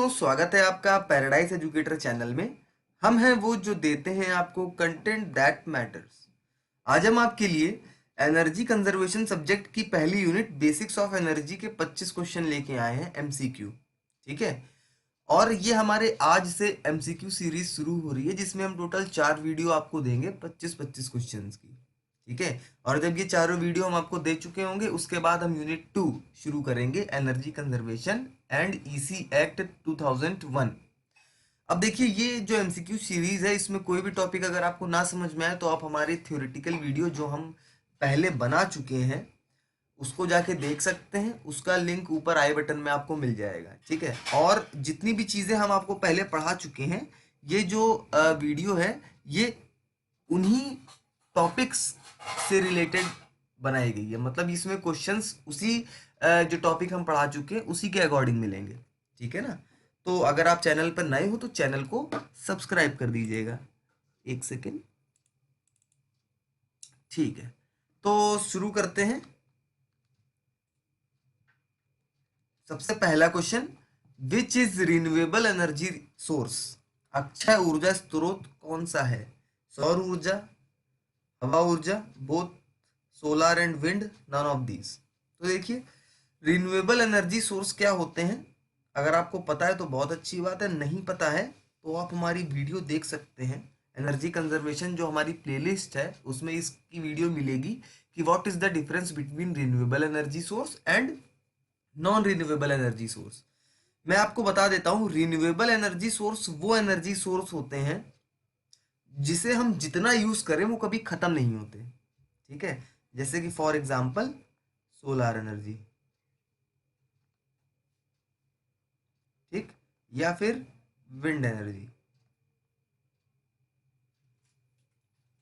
दोस्तों, स्वागत है आपका पैराडाइज एजुकेटर चैनल में। हम हैं वो जो देते हैं आपको कंटेंट दैट मैटर्स। आज हम आपके लिए एनर्जी कंजर्वेशन सब्जेक्ट की पहली यूनिट बेसिक्स ऑफ एनर्जी के 25 क्वेश्चन लेके आए हैं एमसीक्यू। ठीक है। और ये हमारे आज से एमसीक्यू सीरीज शुरू हो रही है, जिसमें हम टोटल 4 वीडियो आपको देंगे 25-25 क्वेश्चंस की। ठीक है। और जब ये चारों वीडियो हम आपको दे चुके होंगे, उसके बाद हम यूनिट 2 शुरू करेंगे, energy conservation and EC act 2001। अब देखिए, ये जो एमसीक्यू सीरीज है, इसमें कोई भी टॉपिक अगर आपको ना समझ में आए तो आप हमारे थ्योरेटिकल वीडियो जो हम पहले बना चुके हैं उसको जाके देख सकते हैं। उसका लिंक ऊपर आई बटन में आपको मिल जाएगा। ठीक है। और जितनी भी चीज़ें हम आपको पहले पढ़ा चुके हैं, ये जो वीडियो है, ये उन्हीं टॉपिक्स से रिलेटेड बनाई गई है। मतलब इसमें क्वेश्चंस उसी जो टॉपिक हम पढ़ा चुके हैं उसी के अकॉर्डिंग मिलेंगे। ठीक है ना। तो अगर आप चैनल पर नए हो तो चैनल को सब्सक्राइब कर दीजिएगा। एक सेकेंड। ठीक है, तो शुरू करते हैं। सबसे पहला question, which is renewable energy source? अक्षय ऊर्जा स्रोत कौन सा है? सौर ऊर्जा, हवा ऊर्जा, both solar and wind, none of these. तो देखिए, रिन्यूएबल एनर्जी सोर्स क्या होते हैं? अगर आपको पता है तो बहुत अच्छी बात है, नहीं पता है तो आप हमारी वीडियो देख सकते हैं। एनर्जी कंजर्वेशन जो हमारी प्लेलिस्ट है उसमें इसकी वीडियो मिलेगी कि what is the difference between renewable energy source and non renewable energy source. मैं आपको बता देता हूँ, रिन्यूएबल एनर्जी सोर्स वो एनर्जी सोर्स होते हैं जिसे हम जितना यूज करें वो कभी खत्म नहीं होते। ठीक है। जैसे कि फॉर एग्जांपल सोलर एनर्जी, ठीक, या फिर विंड एनर्जी,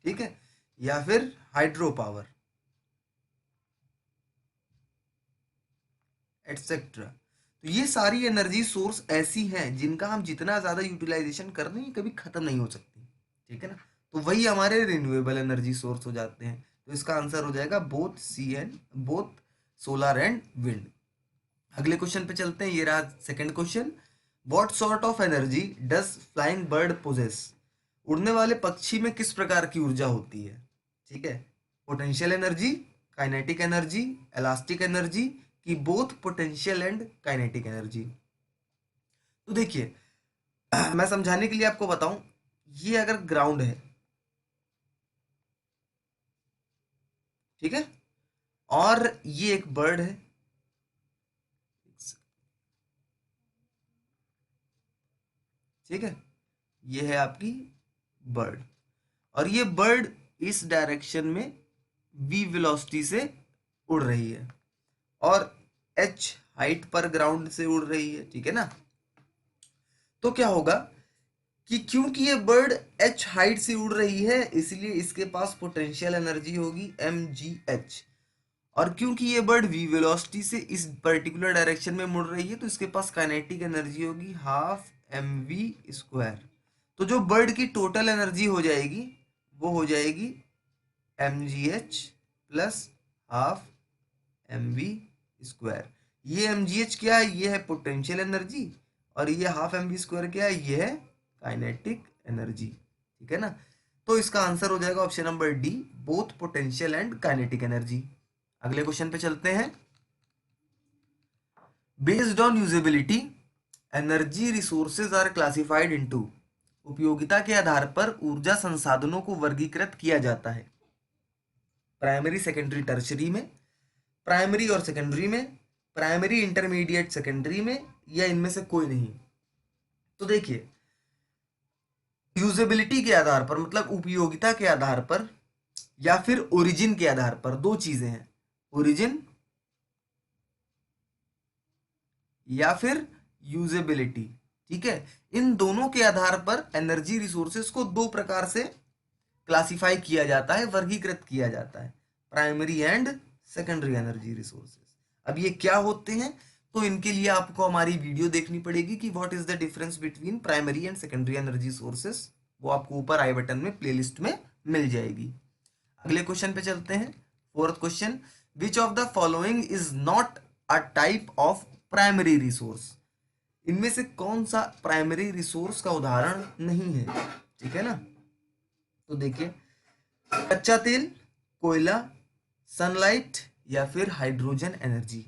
ठीक है, या फिर हाइड्रो पावर, एटसेट्रा। तो ये सारी एनर्जी सोर्स ऐसी हैं जिनका हम जितना ज्यादा यूटिलाइजेशन कर रहे हैं कभी खत्म नहीं हो सकती। ठीक है ना। तो वही हमारे रिन्यूएबल एनर्जी सोर्स हो जाते हैं। तो इसका आंसर हो जाएगा both C and both solar and wind. अगले क्वेश्चन पे चलते हैं। ये रहा second question, what sort of energy does flying bird possess? उड़ने वाले पक्षी में किस प्रकार की ऊर्जा होती है? ठीक है। Potential energy, kinetic energy, elastic energy, की both potential and kinetic energy. तो देखिए, मैं समझाने के लिए आपको बताऊं, ये अगर ग्राउंड है, ठीक है, और ये एक बर्ड है, ठीक है, ये है आपकी बर्ड, और ये बर्ड इस डायरेक्शन में v वेलोसिटी से उड़ रही है और h हाइट पर ग्राउंड से उड़ रही है। ठीक है ना। तो क्या होगा कि क्योंकि ये बर्ड h हाइट से उड़ रही है, इसलिए इसके पास पोटेंशियल एनर्जी होगी mgh। और क्योंकि ये बर्ड v वेलोसिटी से इस पर्टिकुलर डायरेक्शन में मुड़ रही है, तो इसके पास काइनेटिक एनर्जी होगी हाफ mv²। तो जो बर्ड की टोटल एनर्जी हो जाएगी वो हो जाएगी mgh प्लस हाफ mv²। ये mgh क्या है? ये है पोटेंशियल एनर्जी, और ये हाफ mv² क्या है? ये है काइनेटिक एनर्जी। ठीक है ना। तो इसका आंसर हो जाएगा option number D, both potential and kinetic energy. अगले क्वेश्चन पे चलते हैं। Based on usability, energy resources are classified into. उपयोगिता के आधार पर ऊर्जा संसाधनों को वर्गीकृत किया जाता है। प्राइमरी, सेकेंडरी, टर्शरी में, प्राइमरी और सेकेंडरी में, प्राइमरी, इंटरमीडिएट, सेकेंडरी में, या इनमें से कोई नहीं। तो देखिए, यूजेबिलिटी के आधार पर मतलब उपयोगिता के आधार पर, या फिर ओरिजिन के आधार पर, दो चीजें हैं, ओरिजिन या फिर यूजेबिलिटी। ठीक है। इन दोनों के आधार पर एनर्जी रिसोर्सेज को दो प्रकार से क्लासिफाई किया जाता है, वर्गीकृत किया जाता है, primary and secondary energy resources. अब ये क्या होते हैं? तो इनके लिए आपको हमारी वीडियो देखनी पड़ेगी कि what is the difference between primary and secondary energy sources. वो आपको ऊपर आई बटन में प्लेलिस्ट में मिल जाएगी। अगले क्वेश्चन पे चलते हैं। Fourth question, which of the following is not a type of primary resource? इनमें से कौन सा प्राइमरी रिसोर्स का उदाहरण नहीं है? ठीक है ना। तो देखिए, कच्चा तेल, कोयला, सनलाइट या फिर हाइड्रोजन एनर्जी।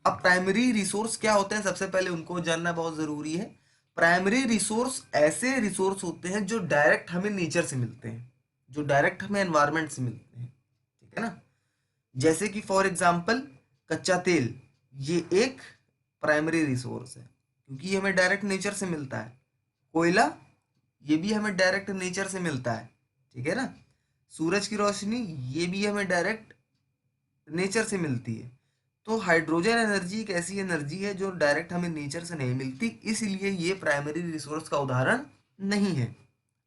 अब प्राइमरी रिसोर्स क्या होते हैं, सबसे पहले उनको जानना बहुत जरूरी है। प्राइमरी रिसोर्स ऐसे रिसोर्स होते हैं जो डायरेक्ट हमें नेचर से मिलते हैं, जो डायरेक्ट हमें एनवायरनमेंट से मिलते हैं। ठीक है ना। जैसे कि फॉर एग्जांपल कच्चा तेल, ये एक प्राइमरी रिसोर्स है क्योंकि ये हमें डायरेक्ट नेचर से मिलता है। कोयला, ये भी हमें डायरेक्ट नेचर से मिलता है। ठीक है ना। सूरज की रोशनी, ये भी हमें डायरेक्ट नेचर से मिलती है। तो हाइड्रोजन एनर्जी एक ऐसी एनर्जी है जो डायरेक्ट हमें नेचर से नहीं मिलती, इसलिए ये प्राइमरी रिसोर्स का उदाहरण नहीं है।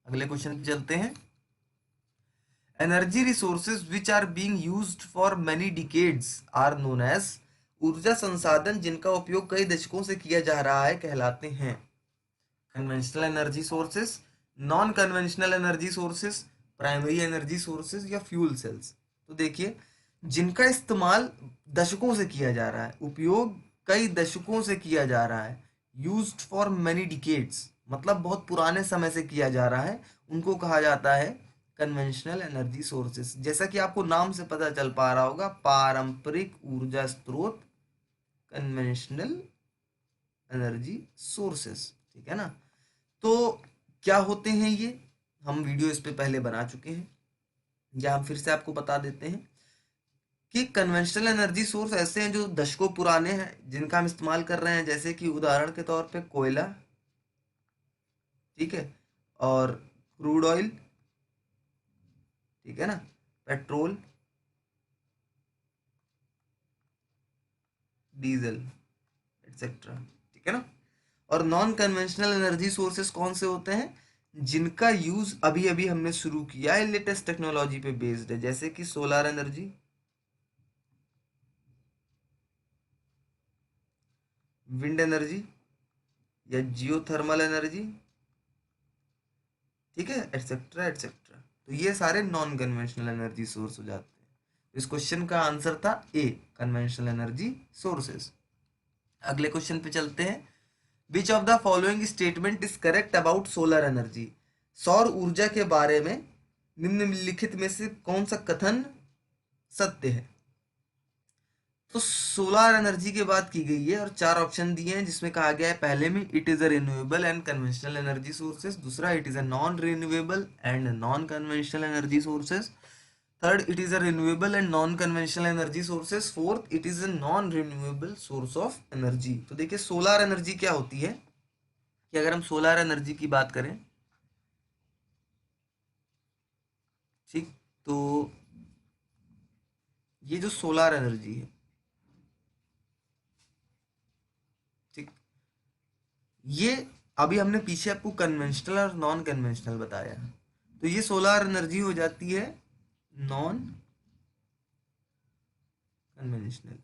अगले क्वेश्चन पे चलते हैं। Energy resources which are being used for many decades are known as. ऊर्जा संसाधन जिनका उपयोग कई दशकों से किया जा रहा है कहलाते हैं conventional energy sources, non conventional energy sources, primary energy sources या फ्यूल सेल्स। तो देखिए, जिनका इस्तेमाल दशकों से किया जा रहा है, उपयोग कई दशकों से किया जा रहा है, यूज्ड फॉर मेनी डिकेड्स मतलब बहुत पुराने समय से किया जा रहा है, उनको कहा जाता है कन्वेंशनल एनर्जी सोर्सेस। जैसा कि आपको नाम से पता चल पा रहा होगा, पारंपरिक ऊर्जा स्रोत, कन्वेंशनल एनर्जी सोर्सेस। ठीक है ना। तो क्या होते हैं ये, हम वीडियो इस पे पहले बना चुके हैं, या हम फिर से आपको बता देते हैं कि कन्वेंशनल एनर्जी सोर्स ऐसे हैं जो दशकों पुराने हैं, जिनका हम इस्तेमाल कर रहे हैं, जैसे कि उदाहरण के तौर पे कोयला, ठीक है, और क्रूड ऑयल, ठीक है ना, पेट्रोल, डीजल, एटसेट्रा। ठीक है ना। और नॉन कन्वेंशनल एनर्जी सोर्सेस कौन से होते हैं, जिनका यूज अभी अभी हमने शुरू किया है, लेटेस्ट टेक्नोलॉजी पे बेस्ड है, जैसे कि सोलर एनर्जी, विंड एनर्जी या जियोथर्मल एनर्जी, ठीक है, एटसेट्रा एटसेट्रा। तो ये सारे नॉन कन्वेंशनल एनर्जी सोर्स हो जाते हैं। इस क्वेश्चन का आंसर था ए, कन्वेंशनल एनर्जी सोर्सेस। अगले क्वेश्चन पे चलते हैं। Which of the following statement is correct about solar energy. सौर ऊर्जा के बारे में निम्नलिखित में से कौन सा कथन सत्य है? तो सोलर एनर्जी की बात की गई है और चार ऑप्शन दिए हैं, जिसमें कहा गया है पहले में it is a renewable and conventional energy sources, दूसरा it is a non renewable and non conventional energy sources, third it is a renewable and non conventional energy sources, fourth it is a non renewable source of energy. तो देखिए, solar energy क्या होती है कि अगर हम solar energy की बात करें, ठीक, तो ये जो सोलर एनर्जी है, ठीक, ये अभी हमने पीछे आपको कन्वेंशनल और नॉन कन्वेंशनल बताया, तो ये सोलर एनर्जी हो जाती है नॉन कन्वेंशनल,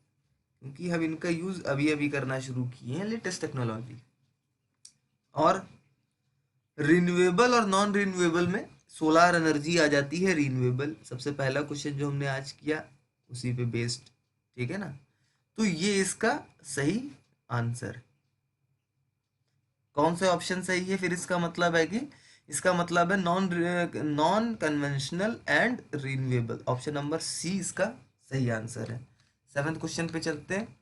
क्योंकि हम इनका यूज अभी अभी करना शुरू किए हैं, लेटेस्ट टेक्नोलॉजी। और रिन्यूएबल और नॉन रिन्यूएबल में सोलर एनर्जी आ जाती है रिन्यूएबल। सबसे पहला क्वेश्चन जो हमने आज किया उसी पे बेस्ड, ठीक है ना। तो ये इसका सही आंसर। कौन सा ऑप्शन सही है फिर? इसका मतलब है कि इसका मतलब है non non conventional and renewable. Option number C इसका सही आंसर है। सेवेंथ क्वेश्चन पे चलते हैं।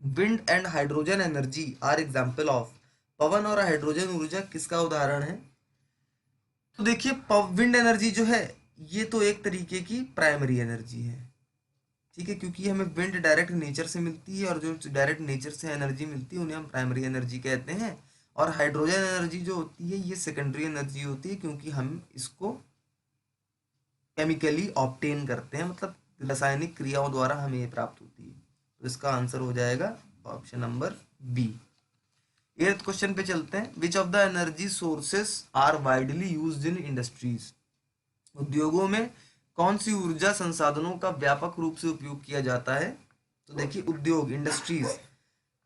Wind and hydrogen energy are example of. पवन और हाइड्रोजन ऊर्जा किसका उदाहरण है? तो देखिए, विंड एनर्जी जो है ये तो एक तरीके की प्राइमरी एनर्जी है, ठीक है, क्योंकि हमें विंड डायरेक्ट नेचर से मिलती है और जो डायरेक्ट नेचर से एनर्जी मिलती है उन्हें हम प्राइमरी एनर्जी कहते हैं। और हाइड्रोजन एनर्जी जो होती है ये सेकेंडरी एनर्जी होती है, क्योंकि हम इसको केमिकली ऑब्टेन करते हैं, मतलब रासायनिक क्रियाओं द्वारा हमें ये प्राप्त होती है। तो इसका आंसर हो जाएगा option number B. Eighth question पे चलते हैं। Which of the energy sources are widely used in industries. उद्योगों में कौन सी ऊर्जा संसाधनों का व्यापक रूप से उपयोग किया जाता है? तो देखिए, उद्योग, इंडस्ट्रीज,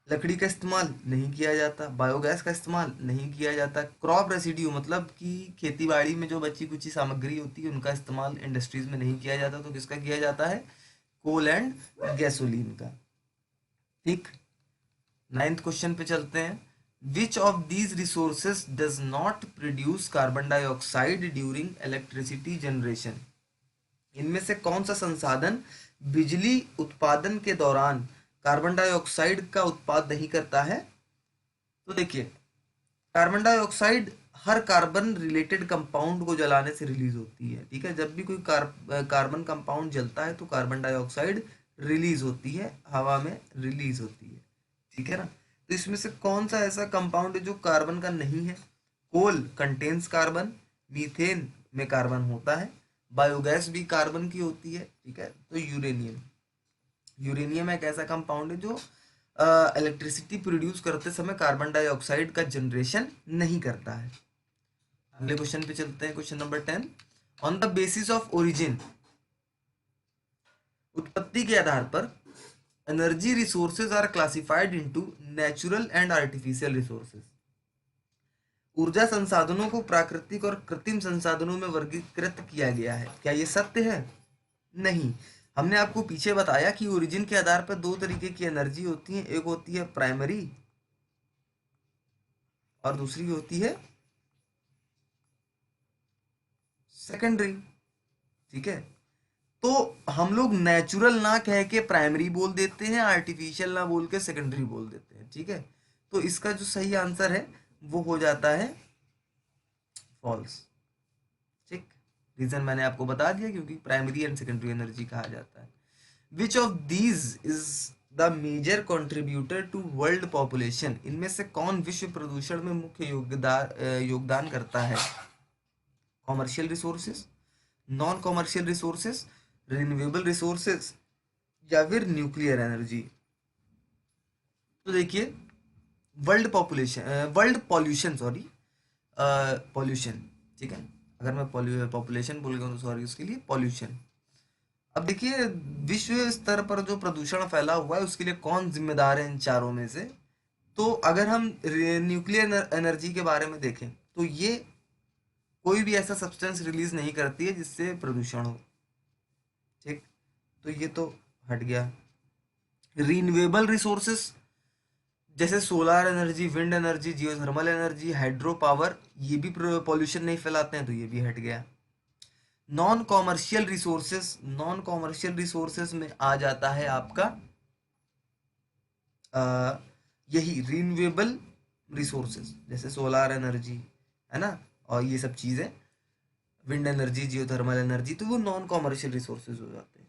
लकड़ी का इस्तेमाल नहीं किया जाता, बायोगैस का इस्तेमाल नहीं किया जाता, क्रॉप रेसिड्यू मतलब कि खेती बाड़ी में जो बची कुची सामग्री होती है उनका इस्तेमाल इंडस्ट्रीज में नहीं किया जाता, तो किसका किया जाता है? कोल एंड गैसोलीन का। ठीक। नाइन्थ क्वेश्चन पे चलते हैं। Which of these resources does not produce carbon dioxide during electricity generation. इनमें से कौन सा संसाधन बिजली उत्पादन के दौरान कार्बन डाइऑक्साइड का उत्पाद नहीं करता है? तो देखिए, कार्बन डाइऑक्साइड हर कार्बन रिलेटेड कंपाउंड को जलाने से रिलीज होती है। ठीक है, जब भी कोई कार्बन कंपाउंड जलता है तो कार्बन डाइऑक्साइड रिलीज होती है, हवा में रिलीज होती है। ठीक है ना, तो इसमें से कौन सा ऐसा कंपाउंड है जो कार्बन का नहीं है? कोल कंटेन्स कार्बन, मीथेन में कार्बन होता है, बायोगैस भी कार्बन की होती है। ठीक है, तो यूरेनियम, यूरेनियम एक ऐसा कंपाउंड है जो इलेक्ट्रिसिटी प्रोड्यूस करते समय कार्बन डाइऑक्साइड का जनरेशन नहीं करता है। अगले क्वेश्चन पे चलते हैं, question number 10। On the basis of origin, उत्पत्ति के आधार पर energy resources are classified into natural and artificial resources. ऊर्जा संसाधनों को प्राकृतिक और कृत्रिम संसाधनों में वर्गीकृत किया गया है। क्या ये सत्य है? नहीं। हमने आपको पीछे बताया कि ओरिजिन के आधार पर दो तरीके की एनर्जी होती है, एक होती है प्राइमरी और दूसरी होती है सेकेंडरी। ठीक है, तो हम लोग नेचुरल ना कह के प्राइमरी बोल देते हैं, आर्टिफिशियल ना बोल के सेकेंडरी बोल देते हैं। ठीक है, तो इसका जो सही आंसर है वो हो जाता है फॉल्स। ठीक, रीजन मैंने आपको बता दिया, क्योंकि प्राइमरी एंड सेकेंडरी एनर्जी कहा जाता है। Which of these is the major contributor to world population. इनमें से कौन विश्व प्रदूषण में मुख्य योगदान करता है? Commercial resources, non commercial resources, renewable resources या फिर न्यूक्लियर एनर्जी। तो देखिए, वर्ल्ड पॉल्यूशन, सॉरी, पॉल्यूशन। ठीक है, अगर मैं पॉपुलेशन बोल गया हूँ तो सॉरी उसके लिए, पॉल्यूशन। अब देखिए, विश्व स्तर पर जो प्रदूषण फैला हुआ है उसके लिए कौन जिम्मेदार है इन चारों में से? तो अगर हम न्यूक्लियर एनर्जी के बारे में देखें तो ये कोई भी ऐसा सब्सटेंस रिलीज नहीं करती है जिससे प्रदूषण हो। ठीक, तो ये तो हट गया। रिन्यूएबल रिसोर्सेस जैसे solar energy, wind energy, geothermal energy, hydro power, ये भी पॉल्यूशन नहीं फैलाते हैं, तो ये भी हट गया। Non commercial resources, non commercial resources में आ जाता है आपका यही रिन्यूएबल रिसोर्सेज, जैसे सोलार एनर्जी, है ना, और ये सब चीज़ें, विंड एनर्जी, जियोथर्मल एनर्जी, तो वो नॉन कॉमर्शियल रिसोर्सेज हो जाते हैं।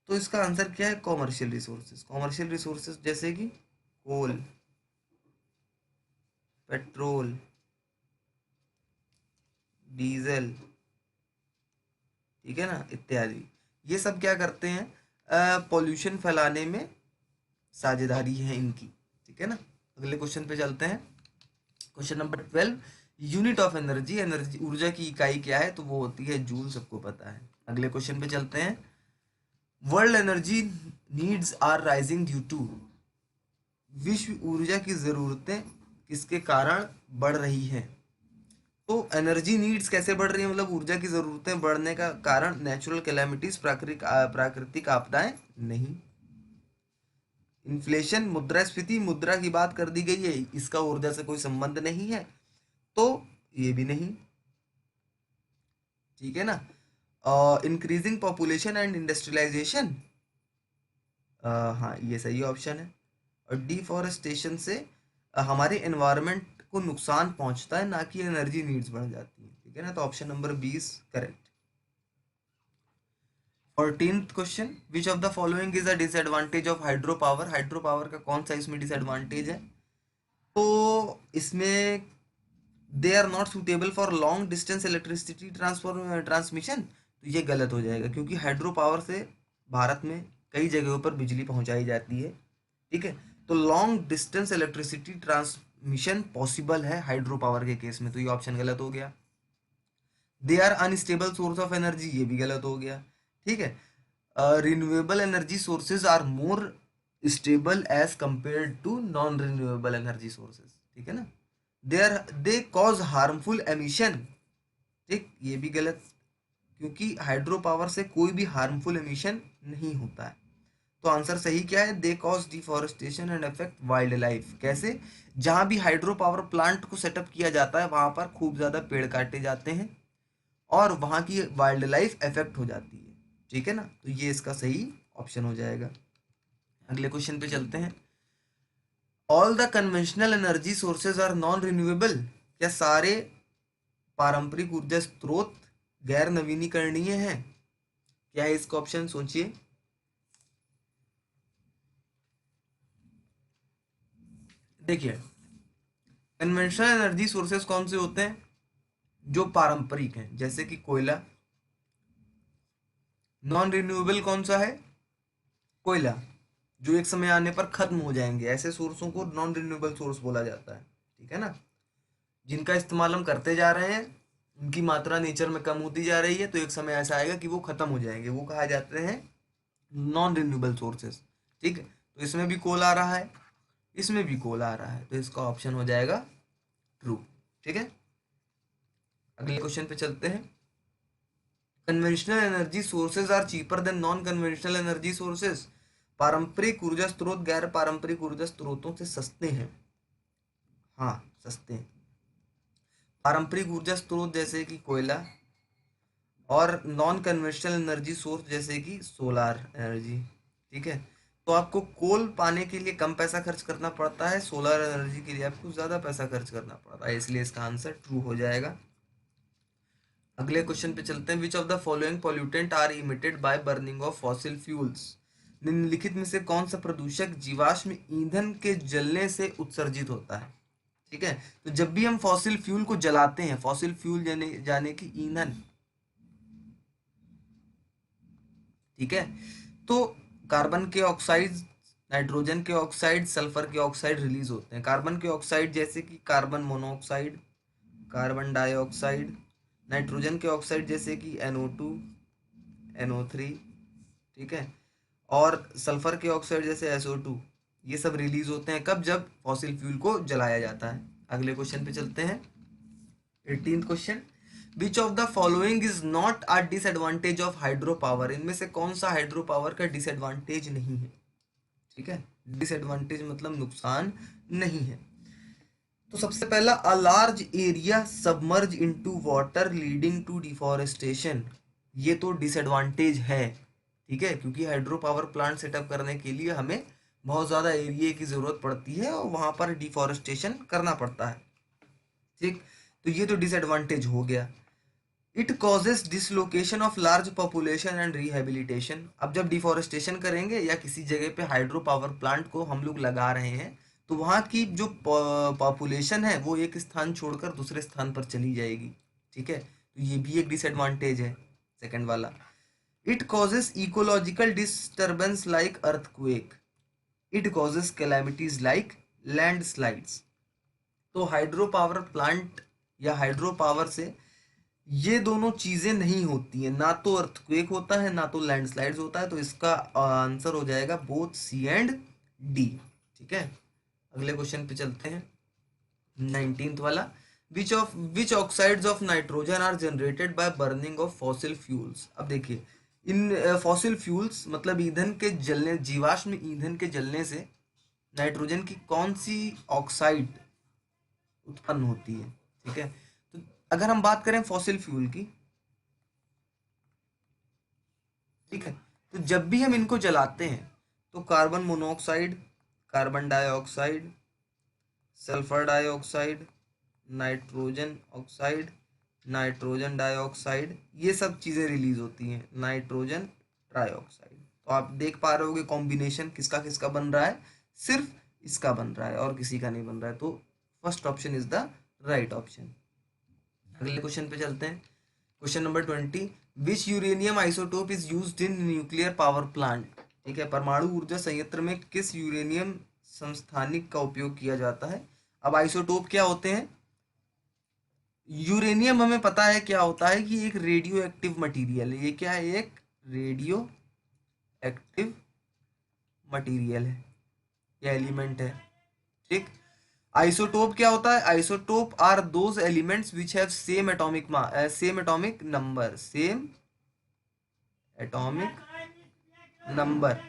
तो इसका आंसर क्या है? Commercial resources. कॉमर्शियल रिसोर्सेज जैसे कि कोल, पेट्रोल, डीजल, ठीक है ना, इत्यादि, ये सब क्या करते हैं? पॉल्यूशन फैलाने में साझेदारी है इनकी। ठीक है ना, अगले क्वेश्चन पे चलते हैं, question number 12। Unit of energy, energy ऊर्जा की इकाई क्या है? तो वो होती है जूल, सबको पता है। अगले क्वेश्चन पे चलते हैं, world energy needs are rising due to. विश्व ऊर्जा की जरूरतें किसके कारण बढ़ रही हैं? तो एनर्जी नीड्स कैसे बढ़ रही है, मतलब ऊर्जा की जरूरतें बढ़ने का कारण नेचुरल कैलेमिटीज, प्राकृतिक आपदाएं नहीं। इन्फ्लेशन, मुद्रास्फीति, मुद्रा की बात कर दी गई है, इसका ऊर्जा से कोई संबंध नहीं है, तो ये भी नहीं। ठीक है ना, इंक्रीजिंग पॉपुलेशन एंड इंडस्ट्रियलाइजेशन, हाँ ये सही ऑप्शन है। और डिफॉरेस्टेशन से हमारे एनवायरनमेंट को नुकसान पहुंचता है, ना कि एनर्जी नीड्स बढ़ जाती है। ठीक है ना, तो option number 20 correct. 14th question, which of the following is a disadvantage of hydro power. Hydro power का कौन सा इसमें डिसएडवांटेज है? तो इसमें they are not suitable for long distance electricity transmission. तो ये गलत हो जाएगा, क्योंकि हाइड्रो पावर से भारत में कई जगहों पर बिजली पहुंचाई जाती है। ठीक है, तो long distance electricity transmission possible है हाइड्रो पावर के केस में, तो ये ऑप्शन गलत हो गया। They are unstable source of energy, ये भी गलत हो गया। ठीक है, renewable energy sources are more stable as compare to non renewable energy sources. ठीक है ना, दे कॉज हार्मफुल एमिशन। ठीक, ये भी गलत, क्योंकि हाइड्रो पावर से कोई भी हार्मफुल एमिशन नहीं होता है। तो आंसर सही क्या है, they cause deforestation and affect wild life. कैसे, जहां भी हाइड्रो पावर प्लांट को सेटअप किया जाता है वहां पर खूब ज्यादा पेड़ काटे जाते हैं और वहां की वाइल्ड लाइफ इफेक्ट हो जाती है। ठीक है ना, तो ये इसका सही ऑप्शन हो जाएगा। अगले क्वेश्चन पे चलते हैं। All the conventional energy sources are non renewable. क्या सारे पारंपरिक ऊर्जा स्रोत गैर नवीनीकरणीय हैं? क्या है इसका ऑप्शन, सोचिए। देखिए, कन्वेंशनल एनर्जी सोर्सेज कौन से होते हैं, जो पारंपरिक हैं, जैसे कि कोयला। नॉन रिन्यूएबल कौन सा है, कोयला, जो एक समय आने पर खत्म हो जाएंगे, ऐसे सोर्सों को नॉन रिन्यूएबल सोर्स बोला जाता है। ठीक है ना, जिनका इस्तेमाल हम करते जा रहे हैं, उनकी मात्रा नेचर में कम होती जा रही है, तो एक समय ऐसा आएगा कि वो खत्म हो जाएंगे, वो कहा जाते हैं नॉन रिन्यूएबल सोर्सेस। ठीक है, तो इसमें भी कोल आ रहा है, इसमें भी कोल आ रहा है, तो इसका ऑप्शन हो जाएगा ट्रू। ठीक है, अगले क्वेश्चन पे चलते हैं। Conventional energy sources are cheaper than non conventional energy sources. पारंपरिक ऊर्जा स्रोत गैर पारंपरिक ऊर्जा स्रोतों से सस्ते हैं। हाँ, सस्ते हैं। पारंपरिक ऊर्जा स्रोत जैसे कि कोयला और नॉन कन्वेंशनल एनर्जी सोर्स जैसे कि सोलार एनर्जी। ठीक है, तो आपको कोल पाने के लिए कम पैसा खर्च करना पड़ता है, सोलर एनर्जी के लिए आपको ज़्यादा पैसा खर्च करना पड़ता है, इसलिए इसका आंसर ट्रू हो जाएगा। अगले क्वेश्चन पे चलते हैं। Which of the following pollutant are emitted by burning of fossil fuels. निम्नलिखित में से कौन सा प्रदूषक जीवाश्म ईंधन के जलने से उत्सर्जित होता है? ठीक है, तो जब भी हम फॉसिल फ्यूल को जलाते हैं, फॉसिल फ्यूल जाने की ईंधन, ठीक है, तो कार्बन के ऑक्साइड, नाइट्रोजन के ऑक्साइड, सल्फर के ऑक्साइड रिलीज होते हैं। कार्बन के ऑक्साइड जैसे कि carbon monoxide, carbon dioxide, nitrogen के ऑक्साइड जैसे कि NO2, NO3। ठीक है, और सल्फर के ऑक्साइड जैसे SO2, ये सब रिलीज होते हैं कब, जब फॉसिल फ्यूल को जलाया जाता है। अगले क्वेश्चन पे चलते हैं। 18th question. Which of the following is not a disadvantage of hydro power. इनमें से कौन सा हाइड्रो पावर का डिसएडवांटेज नहीं है? ठीक है, डिसएडवांटेज मतलब नुकसान नहीं है। तो सबसे पहला, a large area submerge into water leading to deforestation. ये तो डिसएडवांटेज है। ठीक है, क्योंकि हाइड्रो पावर प्लांट सेटअप करने के लिए हमें बहुत ज़्यादा एरिया की ज़रूरत पड़ती है और वहाँ पर डिफॉरेस्टेशन करना पड़ता है। ठीक, तो ये तो डिसएडवांटेज हो गया। It causes dislocation of large population and rehabilitation. अब जब डिफॉरेस्टेशन करेंगे या किसी जगह पे हाइड्रो पावर प्लांट को हम लोग लगा रहे हैं, तो वहाँ की जो पॉपुलेशन है वो एक स्थान छोड़कर दूसरे स्थान पर चली जाएगी। ठीक है, तो ये भी एक डिसएडवांटेज है, सेकंड वाला। It causes ecological disturbance like earthquake. It causes calamities like landslides. तो हाइड्रो पावर प्लांट या हाइड्रो पावर से ये दोनों चीजें नहीं होती हैं, ना तो अर्थक्वेक होता है ना तो लैंडस्लाइड्स होता है, तो इसका आंसर हो जाएगा बोथ C एंड D। ठीक है, अगले क्वेश्चन पे चलते हैं। 19th वाला। Which oxides of nitrogen are generated by burning of fossil fuels. अब देखिए, इन फॉसिल फ्यूल्स मतलब ईंधन के जलने, जीवाश्म ईंधन के जलने से नाइट्रोजन की कौन सी ऑक्साइड उत्पन्न होती है? ठीक है, तो अगर हम बात करें फॉसिल फ्यूल की, ठीक है, तो जब भी हम इनको जलाते हैं तो carbon monoxide, carbon dioxide, sulphur dioxide, nitrogen oxide, nitrogen dioxide, ये सब चीज़ें रिलीज होती हैं, नाइट्रोजन ट्राइऑक्साइड। तो आप देख पा रहे होगे कॉम्बिनेशन किसका किसका बन रहा है, सिर्फ इसका बन रहा है और किसी का नहीं बन रहा है, तो first option is the right option. अगले क्वेश्चन पे चलते हैं। Question number 20। Which uranium isotope is used in nuclear power plant. ठीक है, परमाणु ऊर्जा संयंत्र में किस यूरेनियम संस्थानिक का उपयोग किया जाता है? अब आइसोटोप क्या होते हैं? यूरेनियम हमें पता है क्या होता है कि एक रेडियो एक्टिव मटीरियल है। ये क्या है? एक रेडियो एक्टिव मटीरियल है या एलिमेंट है। ठीक, आइसोटोप क्या होता है? Isotope are those elements which have same atomic same atomic number, same atomic number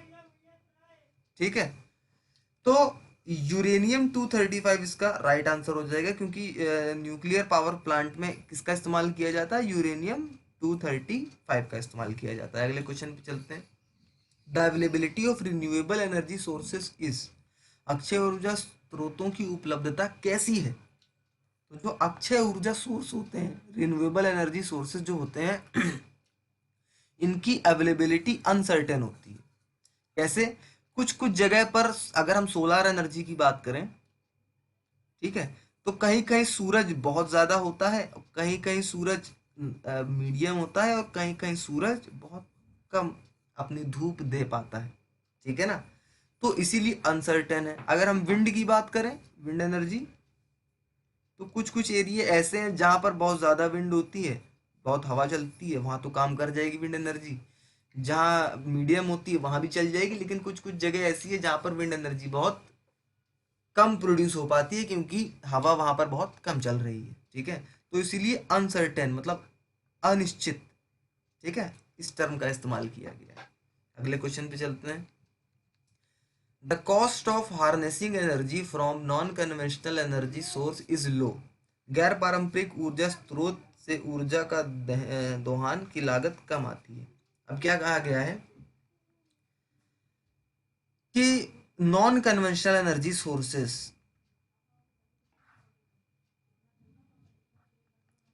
ठीक है, तो यूरेनियम 235 इसका राइट आंसर हो जाएगा, क्योंकि न्यूक्लियर पावर प्लांट में किसका इस्तेमाल किया जाता है, यूरेनियम 235 का इस्तेमाल किया जाता है। अगले क्वेश्चन पे चलते हैं। The availability of renewable energy sources is, Akshay ऊर्जा स्रोतों की उपलब्धता कैसी है। तो जो अक्षय ऊर्जा सोर्स होते हैं, रिन्यूएबल एनर्जी सोर्सेज जो होते हैं इनकी अवेलेबिलिटी अनसर्टेन होती है। कैसे, कुछ कुछ जगह पर अगर हम सोलार एनर्जी की बात करें, ठीक है, तो कहीं कहीं सूरज बहुत ज्यादा होता है, कहीं कहीं सूरज मीडियम होता है, और कहीं कहीं सूरज बहुत कम अपनी धूप दे पाता है, ठीक है ना। तो इसीलिए अनसर्टेन है। अगर हम विंड की बात करें, विंड एनर्जी, तो कुछ कुछ एरिया ऐसे हैं जहाँ पर बहुत ज़्यादा विंड होती है, बहुत हवा चलती है, वहाँ तो काम कर जाएगी विंड एनर्जी। जहाँ मीडियम होती है वहाँ भी चल जाएगी, लेकिन कुछ कुछ जगह ऐसी है जहाँ पर विंड एनर्जी बहुत कम प्रोड्यूस हो पाती है, क्योंकि हवा वहाँ पर बहुत कम चल रही है, ठीक है। तो इसीलिए अनसर्टेन मतलब अनिश्चित, ठीक है, इस टर्म का इस्तेमाल किया गया है। अगले क्वेश्चन पे चलते हैं। The cost of harnessing energy from non conventional energy source is low, गैर पारंपरिक ऊर्जा स्रोत से ऊर्जा का दोहन की लागत कम आती है। अब क्या कहा गया है कि नॉन कन्वेंशनल एनर्जी सोर्सेस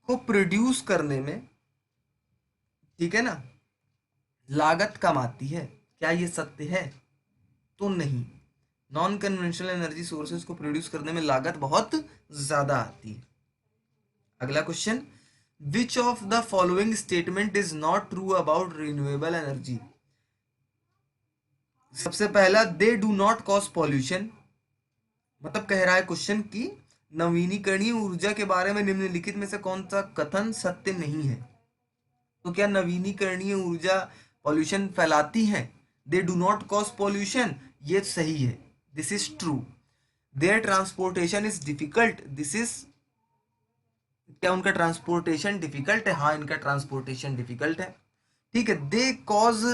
को प्रोड्यूस करने में, ठीक है ना, लागत कम आती है। क्या ये सत्य है? तो नहीं, नॉन कन्वेंशनल एनर्जी सोर्सेज को प्रोड्यूस करने में लागत बहुत ज्यादा आती है। अगला question, which of the following statement is not true about renewable energy. सबसे पहला, दे डू नॉट कॉज पॉल्यूशन, मतलब कह रहा है क्वेश्चन की नवीनीकरणीय ऊर्जा के बारे में निम्नलिखित में से कौन सा कथन सत्य नहीं है। तो क्या नवीनीकरणीय ऊर्जा पॉल्यूशन फैलाती है? They do not cause pollution, ये सही है, this is true. Their transportation is difficult, this is, क्या उनका ट्रांसपोर्टेशन डिफिकल्ट है? हाँ, इनका ट्रांसपोर्टेशन डिफिकल्ट है, ठीक है। दे कॉज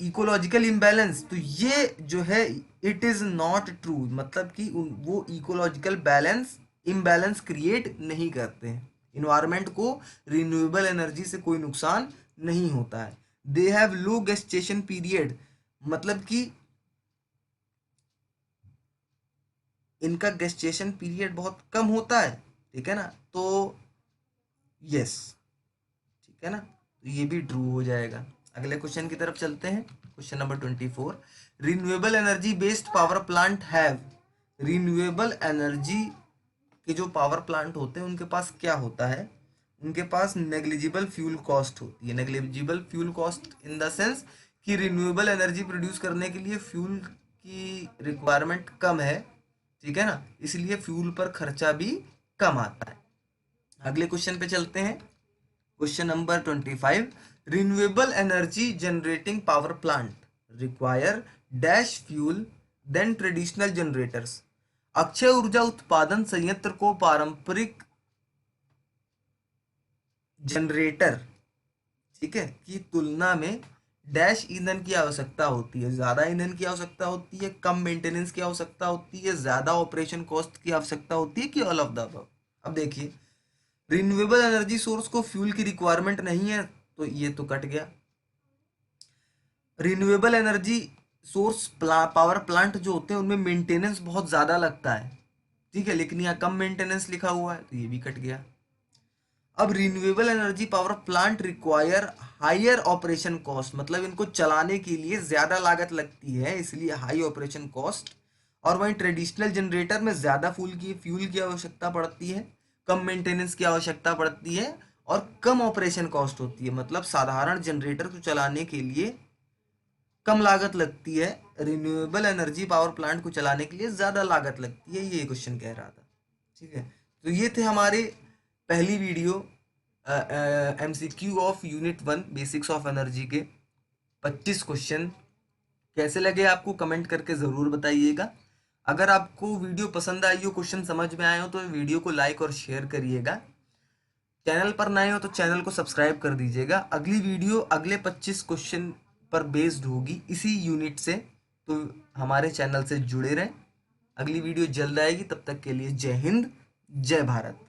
इकोलॉजिकल इम्बैलेंस, तो ये जो है इट इज नॉट ट्रू, मतलब कि वो इकोलॉजिकल बैलेंस इम्बैलेंस क्रिएट नहीं करते हैं, इन्वायरमेंट को रिन्यूएबल एनर्जी से कोई नुकसान नहीं होता है। They have low gestation period, मतलब कि इनका गेस्टेशन पीरियड बहुत कम होता है, ठीक है ना। तो यस, ठीक है ना, तो ये भी ट्रू हो जाएगा। अगले क्वेश्चन की तरफ चलते हैं। Question number 24, renewable energy based power plant have, renewable energy के जो पावर प्लांट होते हैं उनके पास क्या होता है? उनके पास नेग्लिजिबल फ्यूल कॉस्ट होती है। Negligible fuel cost in the sense कि रिन्यूएबल एनर्जी प्रोड्यूस करने के लिए फ्यूल की रिक्वायरमेंट कम है, ठीक है ना, इसलिए फ्यूल पर खर्चा भी कम आता है। अगले क्वेश्चन पे चलते हैं। Question number 25, renewable energy generating power plant require dash fuel than traditional generators, अक्षय ऊर्जा उत्पादन संयंत्र को पारंपरिक जनरेटर, ठीक है, की तुलना में डैश ईंधन की आवश्यकता होती है। ज्यादा ईंधन की आवश्यकता होती है, कम मेंटेनेंस की आवश्यकता होती है, ज्यादा ऑपरेशन कॉस्ट की आवश्यकता होती है, कि ऑल ऑफ द अबव। अब देखिए, रिन्यूएबल एनर्जी सोर्स को फ्यूल की रिक्वायरमेंट नहीं है, तो ये तो कट गया। Renewable energy source power plant जो होते हैं उनमें मेंटेनेंस बहुत ज़्यादा लगता है, ठीक है, लेकिन यहाँ कम मेंटेनेंस लिखा हुआ है, तो ये भी कट गया। अब renewable energy power plant require higher operation cost, मतलब इनको चलाने के लिए ज़्यादा लागत लगती है, इसलिए हाई ऑपरेशन कॉस्ट। और वहीं ट्रेडिशनल जनरेटर में ज़्यादा फ्यूल की आवश्यकता पड़ती है, कम मेंटेनेंस की आवश्यकता पड़ती है, और कम ऑपरेशन कॉस्ट होती है, मतलब साधारण जनरेटर को चलाने के लिए कम लागत लगती है, रिन्यूएबल एनर्जी पावर प्लांट को चलाने के लिए ज़्यादा लागत लगती है, ये क्वेश्चन कह रहा था, ठीक है। तो ये थे हमारे पहली video MCQ of unit 1 basics of energy के 25 क्वेश्चन। कैसे लगे आपको कमेंट करके ज़रूर बताइएगा। अगर आपको वीडियो पसंद आई हो, क्वेश्चन समझ में आए हो, तो वीडियो को लाइक और शेयर करिएगा। चैनल पर नए हो तो चैनल को सब्सक्राइब कर दीजिएगा। अगली वीडियो अगले 25 क्वेश्चन पर बेस्ड होगी इसी यूनिट से। तो हमारे चैनल से जुड़े रहें। अगली वीडियो जल्द आएगी, तब तक के लिए जय हिंद, जय भारत।